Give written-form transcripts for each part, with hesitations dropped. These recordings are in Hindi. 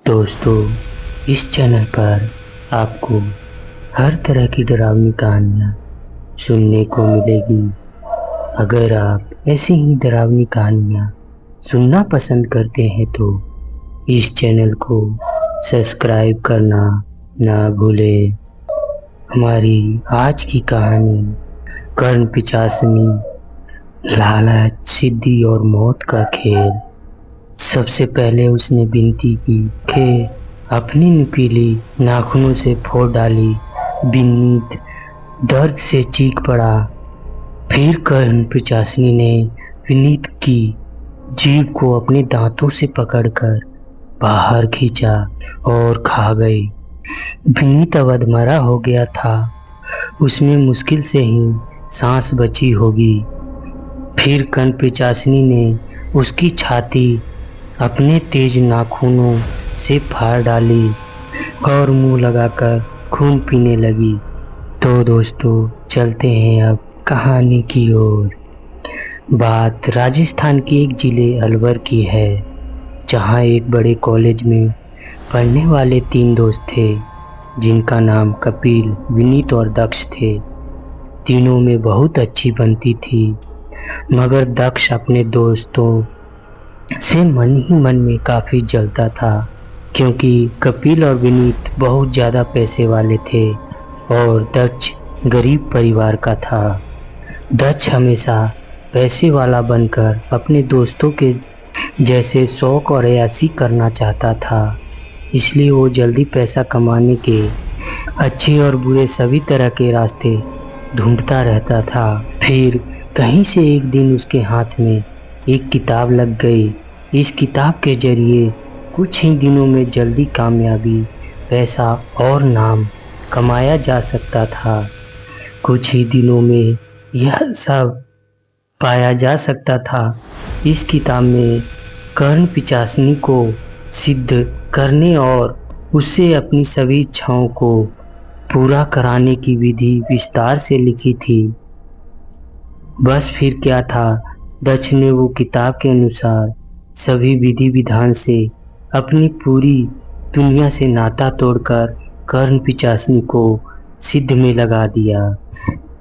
दोस्तों, इस चैनल पर आपको हर तरह की डरावनी कहानियाँ सुनने को मिलेगी। अगर आप ऐसी ही डरावनी कहानियाँ सुनना पसंद करते हैं तो इस चैनल को सब्सक्राइब करना ना भूलें। हमारी आज की कहानी कर्ण पिशाचिनी, लालच, सिद्धि और मौत का खेल। सबसे पहले उसने विनती की कि अपनी नुकीली नाखूनों से फोड़ डाली। विनीत दर्द से चीख पड़ा। फिर कर्ण पिशाचिनी ने विनीत की जीभ को अपने दांतों से पकड़कर बाहर खींचा और खा गई। विनीत अब अधमरा हो गया था। उसमें मुश्किल से ही सांस बची होगी। फिर कर्ण पिशाचिनी ने उसकी छाती अपने तेज नाखूनों से फाड़ डाली और मुंह लगाकर खून पीने लगी। तो दोस्तों, चलते हैं अब कहानी की ओर। बात राजस्थान के एक जिले अलवर की है, जहां एक बड़े कॉलेज में पढ़ने वाले 3 दोस्त थे, जिनका नाम कपिल, विनीत और दक्ष थे। तीनों में बहुत अच्छी बनती थी, मगर दक्ष अपने दोस्तों से मन ही मन में काफ़ी जलता था, क्योंकि कपिल और विनीत बहुत ज़्यादा पैसे वाले थे और दक्ष गरीब परिवार का था। दक्ष हमेशा पैसे वाला बनकर अपने दोस्तों के जैसे शौक और अय्याशी करना चाहता था, इसलिए वो जल्दी पैसा कमाने के अच्छे और बुरे सभी तरह के रास्ते ढूंढता रहता था। फिर कहीं से एक दिन उसके हाथ में एक किताब लग गई। इस किताब के जरिए कुछ ही दिनों में जल्दी कामयाबी, पैसा और नाम कमाया जा सकता था। कुछ ही दिनों में यह सब पाया जा सकता था। इस किताब में कर्ण पिशाचिनी को सिद्ध करने और उससे अपनी सभी इच्छाओं को पूरा कराने की विधि विस्तार से लिखी थी। बस फिर क्या था, दक्ष ने वो किताब के अनुसार सभी विधि विधान से अपनी पूरी दुनिया से नाता तोड़कर कर्ण पिशाचिनी को सिद्ध में लगा दिया।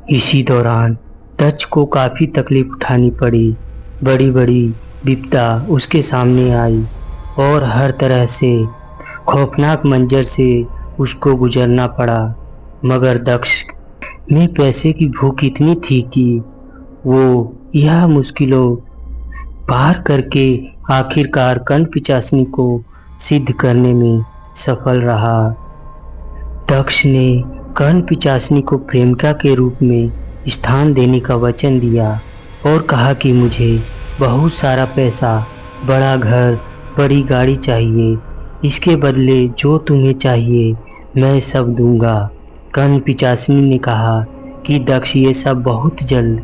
इसी दौरान दक्ष को काफ़ी तकलीफ उठानी पड़ी। बड़ी बड़ी विपदा उसके सामने आई और हर तरह से खौफनाक मंजर से उसको गुजरना पड़ा। मगर दक्ष में पैसे की भूख इतनी थी कि वो यह मुश्किलों पार करके आखिरकार कर्ण पिशाचिनी को सिद्ध करने में सफल रहा। दक्ष ने कर्ण पिशाचिनी को प्रेमिका के रूप में स्थान देने का वचन दिया और कहा कि मुझे बहुत सारा पैसा, बड़ा घर, बड़ी गाड़ी चाहिए। इसके बदले जो तुम्हें चाहिए मैं सब दूंगा। कर्ण पिशाचिनी ने कहा कि दक्ष, ये सब बहुत जल्द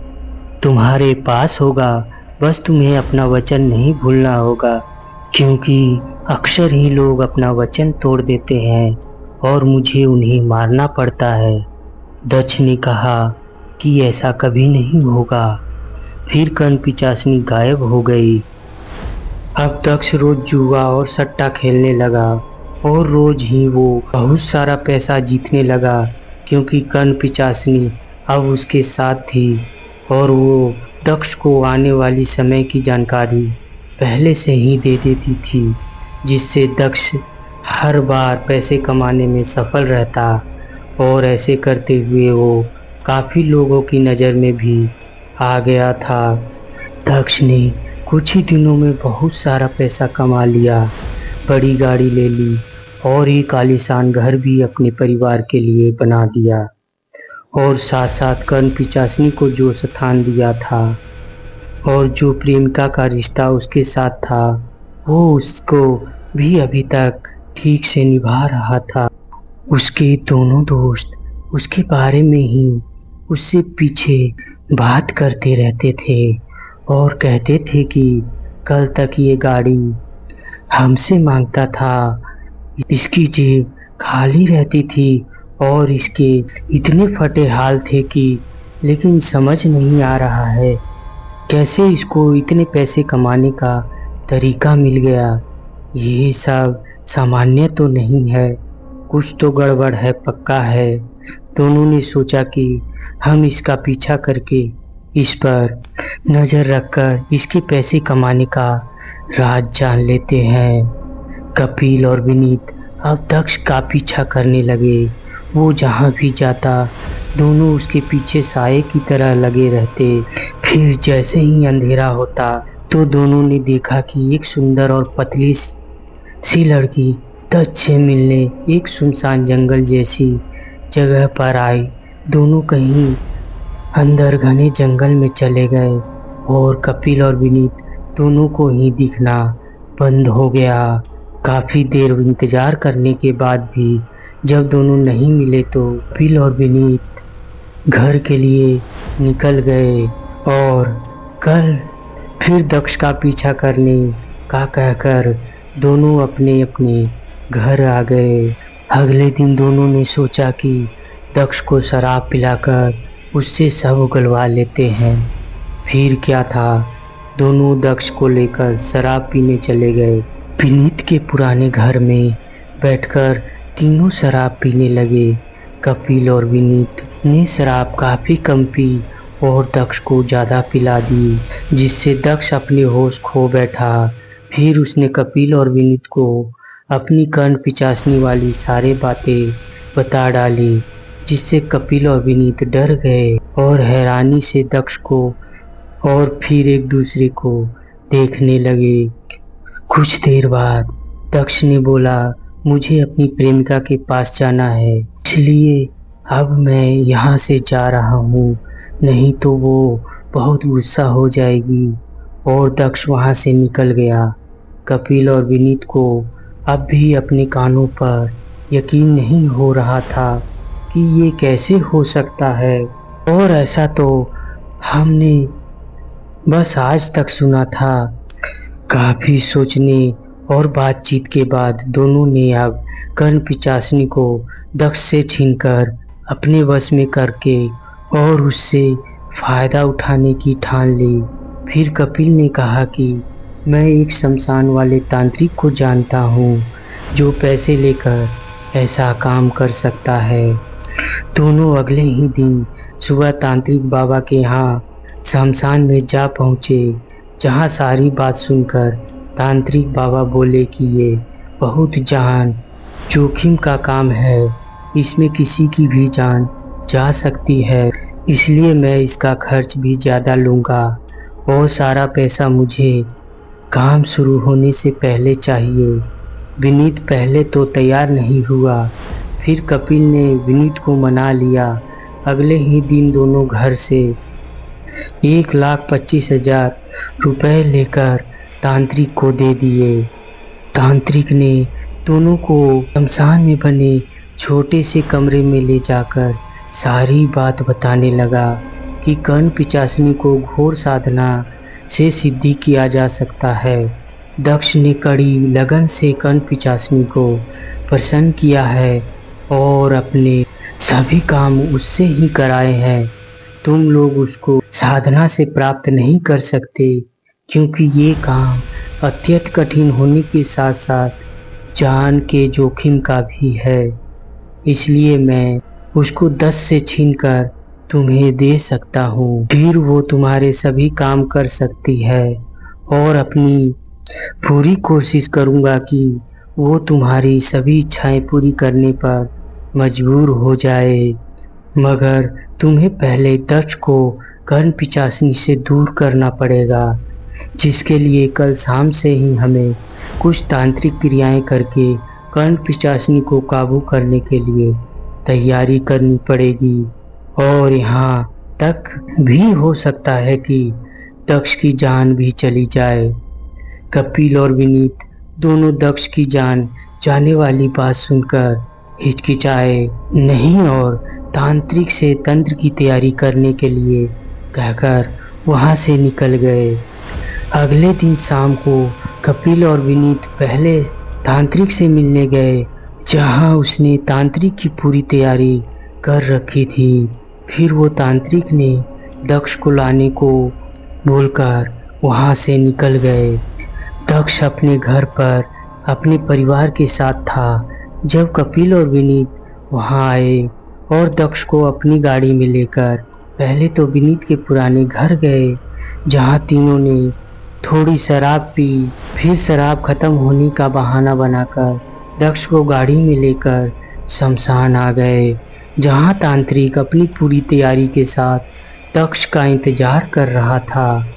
तुम्हारे पास होगा, बस तुम्हें अपना वचन नहीं भूलना होगा, क्योंकि अक्सर ही लोग अपना वचन तोड़ देते हैं और मुझे उन्हें मारना पड़ता है। दक्ष ने कहा कि ऐसा कभी नहीं होगा। फिर कर्ण पिशाचिनी गायब हो गई। अब दक्ष रोज जुआ और सट्टा खेलने लगा और रोज ही वो बहुत सारा पैसा जीतने लगा, क्योंकि कर्ण पिशाचिनी अब उसके साथ थी और वो दक्ष को आने वाली समय की जानकारी पहले से ही दे देती थी, जिससे दक्ष हर बार पैसे कमाने में सफल रहता और ऐसे करते हुए वो काफ़ी लोगों की नज़र में भी आ गया था। दक्ष ने कुछ ही दिनों में बहुत सारा पैसा कमा लिया, बड़ी गाड़ी ले ली और एक आलीशान घर भी अपने परिवार के लिए बना दिया और साथ साथ कर्ण पिशाचिनी को जो स्थान दिया था और जो प्रेमिका का रिश्ता उसके साथ था, वो उसको भी अभी तक ठीक से निभा रहा था। उसके दोनों दोस्त उसके बारे में ही उससे पीछे बात करते रहते थे और कहते थे कि कल तक ये गाड़ी हमसे मांगता था, इसकी जेब खाली रहती थी और इसके इतने फटे हाल थे कि लेकिन समझ नहीं आ रहा है कैसे इसको इतने पैसे कमाने का तरीका मिल गया। ये सब सामान्य तो नहीं है, कुछ तो गड़बड़ है, पक्का है। दोनों ने सोचा कि हम इसका पीछा करके इस पर नजर रखकर इसके पैसे कमाने का राज जान लेते हैं। कपिल और विनीत अब दक्ष का पीछा करने लगे। वो जहाँ भी जाता दोनों उसके पीछे साए की तरह लगे रहते। फिर जैसे ही अंधेरा होता तो दोनों ने देखा कि एक सुंदर और पतली सी लड़की दक्ष से मिलने एक सुनसान जंगल जैसी जगह पर आई। दोनों कहीं अंदर घने जंगल में चले गए और कपिल और विनीत दोनों को ही दिखना बंद हो गया। काफी देर इंतजार करने के बाद भी जब दोनों नहीं मिले तो कपिल और विनीत घर के लिए निकल गए और कल फिर दक्ष का पीछा करने का कहकर दोनों अपने अपने घर आ गए। अगले दिन दोनों ने सोचा कि दक्ष को शराब पिलाकर उससे सब उगलवा लेते हैं। फिर क्या था, दोनों दक्ष को लेकर शराब पीने चले गए। विनीत के पुराने घर में बैठकर तीनों शराब पीने लगे। कपिल और विनीत ने शराब काफी कम पी और दक्ष को ज्यादा पिला दी, जिससे दक्ष अपने होश खो बैठा। फिर उसने कपिल और विनीत को अपनी कर्ण पिचासनी वाली सारी बातें बता डाली, जिससे कपिल और विनीत डर गए और हैरानी से दक्ष को और फिर एक दूसरे को देखने लगे। कुछ देर बाद दक्ष ने बोला, मुझे अपनी प्रेमिका के पास जाना है, इसलिए अब मैं यहाँ से जा रहा हूँ, नहीं तो वो बहुत गुस्सा हो जाएगी। और दक्ष वहाँ से निकल गया। कपिल और विनीत को अब भी अपने कानों पर यकीन नहीं हो रहा था कि ये कैसे हो सकता है, और ऐसा तो हमने बस आज तक सुना था। काफी सोचने और बातचीत के बाद दोनों ने अब कर्ण पिचासनी को दक्ष से छीनकर अपने वश में करके और उससे फायदा उठाने की ठान ली। फिर कपिल ने कहा कि मैं एक शमशान वाले तांत्रिक को जानता हूँ जो पैसे लेकर ऐसा काम कर सकता है। दोनों अगले ही दिन सुबह तांत्रिक बाबा के यहाँ शमशान में जा पहुँचे, जहाँ सारी बात सुनकर तांत्रिक बाबा बोले कि ये बहुत जान जोखिम का काम है, इसमें किसी की भी जान जा सकती है, इसलिए मैं इसका खर्च भी ज़्यादा लूँगा और सारा पैसा मुझे काम शुरू होने से पहले चाहिए। विनीत पहले तो तैयार नहीं हुआ, फिर कपिल ने विनीत को मना लिया। अगले ही दिन दोनों घर से 1,25,000 रुपए लेकर तांत्रिक को दे दिए। तांत्रिक ने दोनों को शमशान में बने छोटे से कमरे में ले जाकर सारी बात बताने लगा कि कर्ण पिचासनी को घोर साधना से सिद्धि किया जा सकता है। दक्ष ने कड़ी लगन से कर्ण पिचासनी को प्रसन्न किया है और अपने सभी काम उससे ही कराए हैं। तुम लोग उसको साधना से प्राप्त नहीं कर सकते, क्योंकि ये काम अत्यंत कठिन होने के साथ साथ जान के जोखिम का भी है, इसलिए मैं उसको 10 से छीनकर तुम्हें दे सकता हूँ। फिर वो तुम्हारे सभी काम कर सकती है और अपनी पूरी कोशिश करूँगा कि वो तुम्हारी सभी इच्छाएं पूरी करने पर मजबूर हो जाए, मगर तुम्हें पहले दक्ष को कर्ण पिचासनी से दूर करना पड़ेगा, जिसके लिए कल शाम से ही हमें कुछ तांत्रिक क्रियाएं करके कर्ण पिचासनी को काबू करने के लिए तैयारी करनी पड़ेगी। और यहाँ तक भी हो सकता है कि दक्ष की जान भी चली जाए। कपिल और विनीत दोनों दक्ष की जान जाने वाली बात सुनकर हिचकिचाए नहीं और तांत्रिक से तंत्र की तैयारी करने के लिए कहकर वहां से निकल गए। अगले दिन शाम को कपिल और विनीत पहले तांत्रिक से मिलने गए, जहां उसने तांत्रिक की पूरी तैयारी कर रखी थी। फिर वो तांत्रिक ने दक्ष को लाने को बोलकर वहां से निकल गए। दक्ष अपने घर पर अपने परिवार के साथ था जब कपिल और विनीत वहां आए और दक्ष को अपनी गाड़ी में लेकर पहले तो विनीत के पुराने घर गए, जहां तीनों ने थोड़ी शराब पी। फिर शराब खत्म होने का बहाना बनाकर दक्ष को गाड़ी में लेकर शमशान आ गए, जहां तांत्रिक अपनी पूरी तैयारी के साथ दक्ष का इंतजार कर रहा था।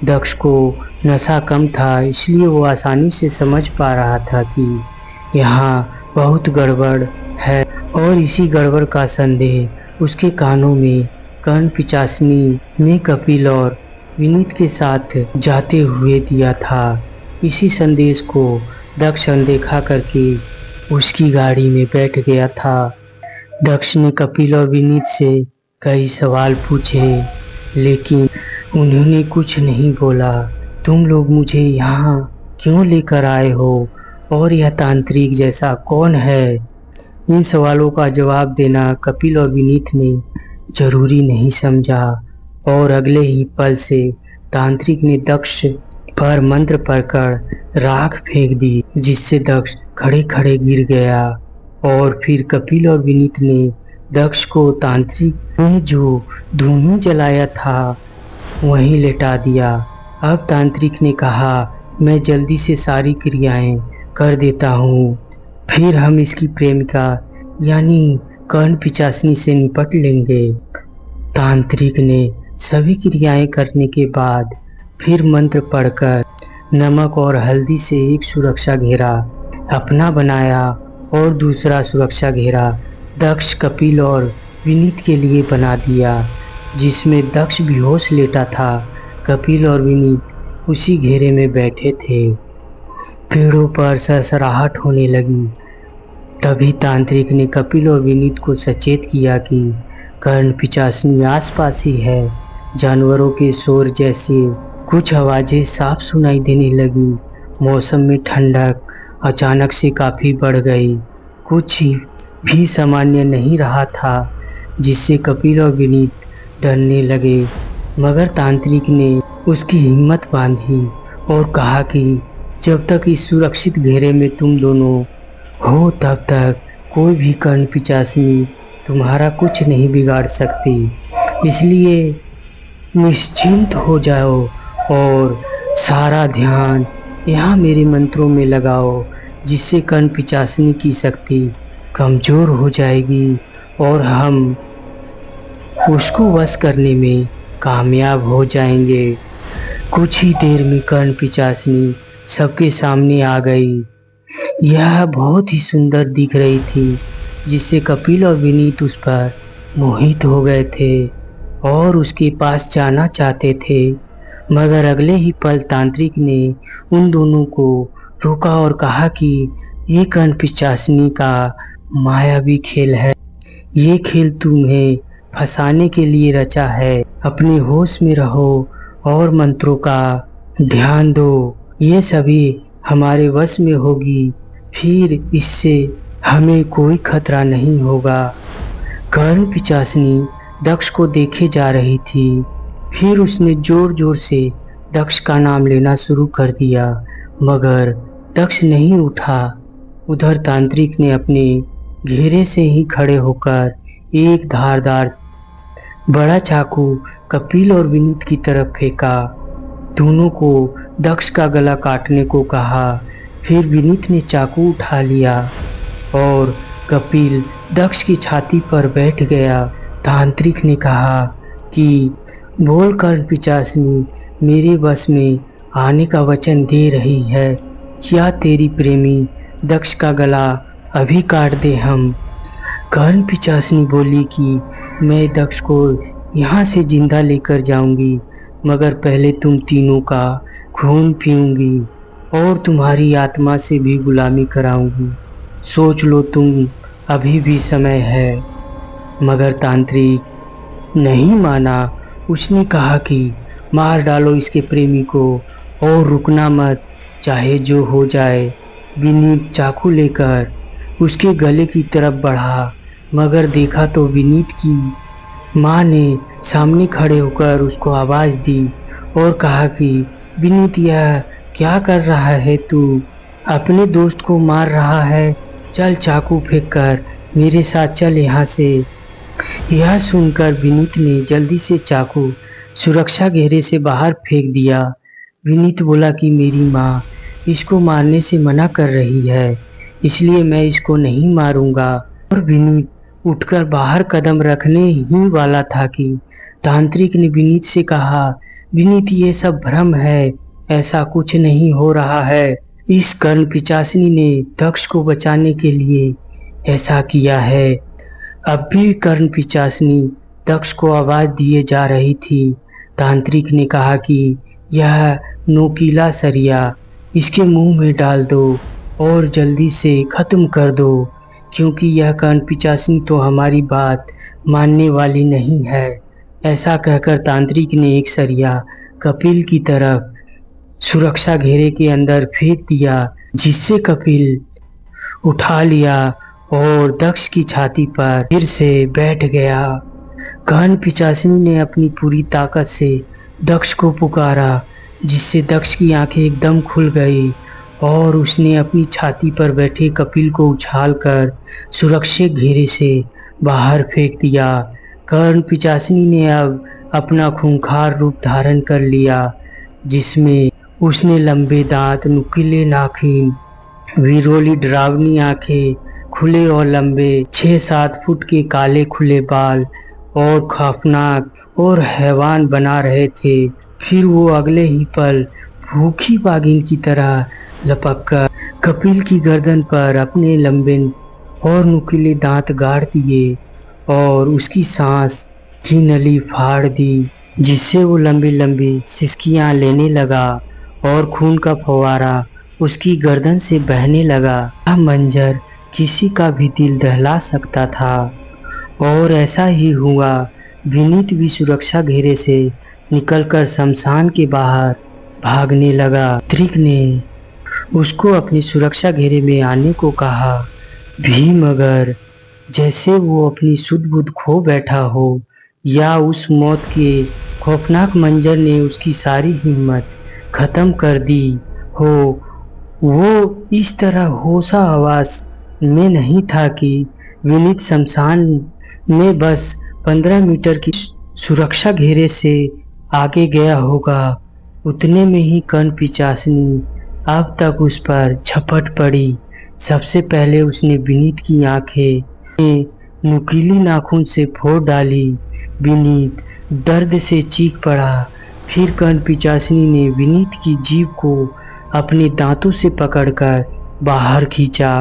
दक्ष को नशा कम था, इसलिए वो आसानी से समझ पा रहा था कि यहाँ बहुत गड़बड़ है, और इसी गड़बड़ का संदेह उसके कानों में कर्ण पिचासनी ने कपिल और विनीत के साथ जाते हुए दिया था। इसी संदेश को दक्ष अनदेखा करके उसकी गाड़ी में बैठ गया था। दक्ष ने कपिल और विनीत से कई सवाल पूछे, लेकिन उन्होंने कुछ नहीं बोला। तुम लोग मुझे यहाँ क्यों लेकर आए हो, और यह तांत्रिक जैसा कौन है? इन सवालों का जवाब देना कपिल और विनीत ने जरूरी नहीं समझा, और अगले ही पल से तांत्रिक ने दक्ष पर मंत्र पढ़कर राख फेंक दी, जिससे दक्ष खड़े खड़े गिर गया। और फिर कपिल और विनीत ने दक्ष को तांत्रिक ने जो धूनी जलाया था वहीं लेटा दिया। अब तांत्रिक ने कहा, मैं जल्दी से सारी क्रियाएं कर देता हूँ, फिर हम इसकी प्रेमिका यानी कर्ण पिचासनी से निपट लेंगे। तांत्रिक ने सभी क्रियाएं करने के बाद फिर मंत्र पढ़कर नमक और हल्दी से एक सुरक्षा घेरा अपना बनाया और दूसरा सुरक्षा घेरा दक्ष, कपिल और विनीत के लिए बना दिया, जिसमें दक्ष बेहोश लेटा था। कपिल और विनीत उसी घेरे में बैठे थे। पेड़ों पर सरसराहट होने लगी। तभी तांत्रिक ने कपिल और विनीत को सचेत किया कि कर्ण पिचासनी आसपास ही है। जानवरों के शोर जैसे कुछ आवाजें साफ सुनाई देने लगी। मौसम में ठंडक अचानक से काफी बढ़ गई। कुछ भी सामान्य नहीं रहा था, जिससे कपिल और विनीत डरने लगे। मगर तांत्रिक ने उसकी हिम्मत बांधी और कहा कि जब तक इस सुरक्षित घेरे में तुम दोनों हो, तब तक कोई भी कर्ण पिचासनी तुम्हारा कुछ नहीं बिगाड़ सकती। इसलिए निश्चिंत हो जाओ और सारा ध्यान यहाँ मेरे मंत्रों में लगाओ, जिससे कर्ण पिचासनी की शक्ति कमजोर हो जाएगी और हम उसको वश करने में कामयाब हो जाएंगे। कुछ ही देर में कर्ण पिचासनी सबके सामने आ गई। यह बहुत ही सुंदर दिख रही थी, जिससे कपिल और विनीत उस पर मोहित हो गए थे और उसके पास जाना चाहते थे। मगर अगले ही पल तांत्रिक ने उन दोनों को रोका और कहा कि ये कर्ण पिचासनी का मायावी खेल है। ये खेल तुम्हें फंसाने के लिए रचा है। अपने होश में रहो और मंत्रों का ध्यान दो। ये सभी हमारे वश में होगी, फिर इससे हमें कोई खतरा नहीं होगा। कर्ण पिचासनी दक्ष को देखे जा रही थी। फिर उसने जोर जोर से दक्ष का नाम लेना शुरू कर दिया, मगर दक्ष नहीं उठा। उधर तांत्रिक ने अपने घेरे से ही खड़े होकर एक धारदार बड़ा चाकू कपिल और विनीत की तरफ फेंका। दोनों को दक्ष का गला काटने को कहा। फिर विनीत ने चाकू उठा लिया और कपिल दक्ष की छाती पर बैठ गया। तांत्रिक ने कहा कि बोल कर्ण पिचासनी, मेरे बस में आने का वचन दे रही है, क्या तेरी प्रेमी दक्ष का गला अभी काट दे हम? कर्ण पिचासनी बोली कि मैं दक्ष को यहाँ से जिंदा लेकर जाऊंगी, मगर पहले तुम तीनों का खून पीऊंगी और तुम्हारी आत्मा से भी गुलामी कराऊंगी। सोच लो, तुम अभी भी समय है। मगर तांत्रिक नहीं माना। उसने कहा कि मार डालो इसके प्रेमी को और रुकना मत, चाहे जो हो जाए। विनीत चाकू लेकर उसके गले की तरफ बढ़ा, मगर देखा तो विनीत की माँ ने सामने खड़े होकर उसको आवाज़ दी और कहा कि विनीत, यह क्या कर रहा है तू? अपने दोस्त को मार रहा है, चल चाकू फेंक कर मेरे साथ चल यहाँ से। यह सुनकर विनीत ने जल्दी से चाकू सुरक्षा घेरे से बाहर फेंक दिया। विनीत बोला कि मेरी माँ इसको मारने से मना कर रही है, इसलिए मैं इसको नहीं मारूंगा। और विनीत उठकर बाहर कदम रखने ही वाला था कि तांत्रिक ने विनीत से कहा, विनीत ये सब भ्रम है, ऐसा कुछ नहीं हो रहा है। इस कर्ण पिचासिनी ने दक्ष को बचाने के लिए ऐसा किया है। अब भी कर्ण पिचासिनी दक्ष को आवाज दिए जा रही थी। तांत्रिक ने कहा कि यह नोकीला सरिया इसके मुंह में डाल दो और जल्दी से खत्म कर दो, क्योंकि यह कर्ण पिचासिनी तो हमारी बात मानने वाली नहीं है। ऐसा कहकर तांत्रिक ने एक सरिया कपिल की तरफ सुरक्षा घेरे के अंदर फेंक दिया, जिससे कपिल उठा लिया और दक्ष की छाती पर फिर से बैठ गया। कर्ण पिचासिनी ने अपनी पूरी ताकत से दक्ष को पुकारा, जिससे दक्ष की आंखें एकदम खुल गई और उसने अपनी छाती पर बैठे कपिल को उछालकर सुरक्षित घेरे से बाहर फेंक दिया। कर्ण पिचासिनी ने अब अपना खूंखार रूप धारण कर लिया, जिसमें उसने लंबे दांत, नुकीले नाखून, विरोली डरावनी आंखें, खुले और लंबे 6-7 फुट के काले खुले बाल और खौफनाक और हैवान बना रहे थे। फिर वो अगले ही पल भूखी बाघिन की तरह लपककर कपिल की गर्दन पर अपने लंबे और नुकीले दांत गाड़ दिए और उसकी सांस की नली फाड़ दी, जिससे वो लंबी लंबी सिसकियां लेने लगा और खून का फव्वारा उसकी गर्दन से बहने लगा। यह मंजर किसी का भी दिल दहला सकता था और ऐसा ही हुआ। विनीत भी सुरक्षा घेरे से निकलकर शमशान के बाहर भागने लगा। तांत्रिक ने उसको अपनी सुरक्षा घेरे में आने को कहा भी, मगर जैसे वो अपनी सुध बुध खो बैठा हो या उस मौत के खौफनाक मंजर ने उसकी सारी हिम्मत खत्म कर दी हो। वो इस तरह होशा हवास में नहीं था कि विनीत शमशान में बस 15 मीटर की सुरक्षा घेरे से आगे गया होगा। उतने में ही कर्ण पिचासिनी अब तक उस पर झपट पड़ी। सबसे पहले उसने विनीत की आंखें नुकीली नाखून से फोड़ डाली। विनीत दर्द से चीख पड़ा। फिर कर्ण पिचासिनी ने विनीत की जीभ को अपने दांतों से पकड़कर बाहर खींचा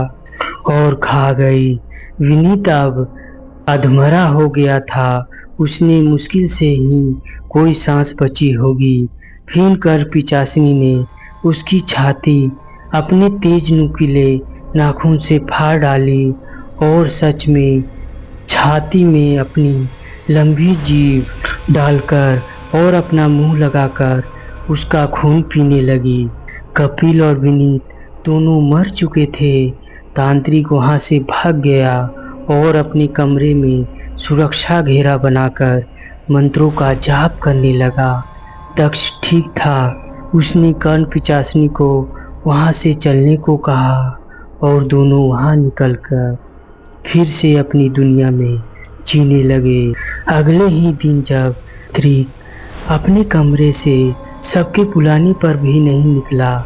और खा गई। विनीत अब अधमरा हो गया था। उसने मुश्किल से ही कोई सांस बची होगी। फिर कर्ण पिचासिनी ने उसकी छाती अपने तेज नुकीले नाखून से फाड़ डाली और सच में छाती में अपनी लंबी जीभ डालकर और अपना मुंह लगाकर उसका खून पीने लगी। कपिल और विनीत दोनों मर चुके थे। तांत्रिक वहां से भाग गया और अपने कमरे में सुरक्षा घेरा बनाकर मंत्रों का जाप करने लगा। दक्ष ठीक था। उसने कर्ण पिचासिनी को वहां से चलने को कहा और दोनों वहां निकलकर फिर से अपनी दुनिया में जीने लगे। अगले ही दिन जब तांत्रिक अपने कमरे से सबके बुलाने पर भी नहीं निकला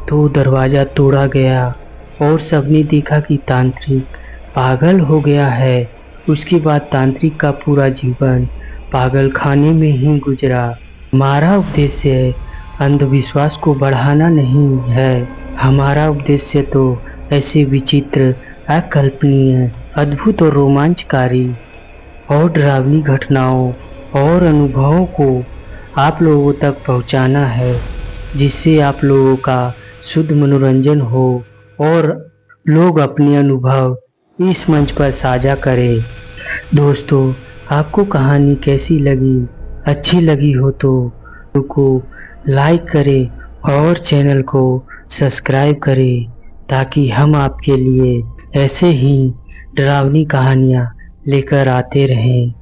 तो दरवाज़ा तोड़ा गया और सबने देखा कि तांत्रिक पागल हो गया है। उसके बाद तांत्रिक का पूरा जीवन पागल खाने में ही गुजरा। हमारा उद्देश्य अंधविश्वास को बढ़ाना नहीं है। हमारा उद्देश्य तो ऐसे विचित्र, अकल्पनीय, अद्भुत और रोमांचकारी और डरावनी घटनाओं और अनुभवों को आप लोगों तक पहुंचाना है, जिससे आप लोगों का शुद्ध मनोरंजन हो और लोग अपने अनुभव इस मंच पर साझा करें। दोस्तों, आपको कहानी कैसी लगी? अच्छी लगी हो तो को लाइक करें और चैनल को सब्सक्राइब करें, ताकि हम आपके लिए ऐसे ही डरावनी कहानियाँ लेकर आते रहें।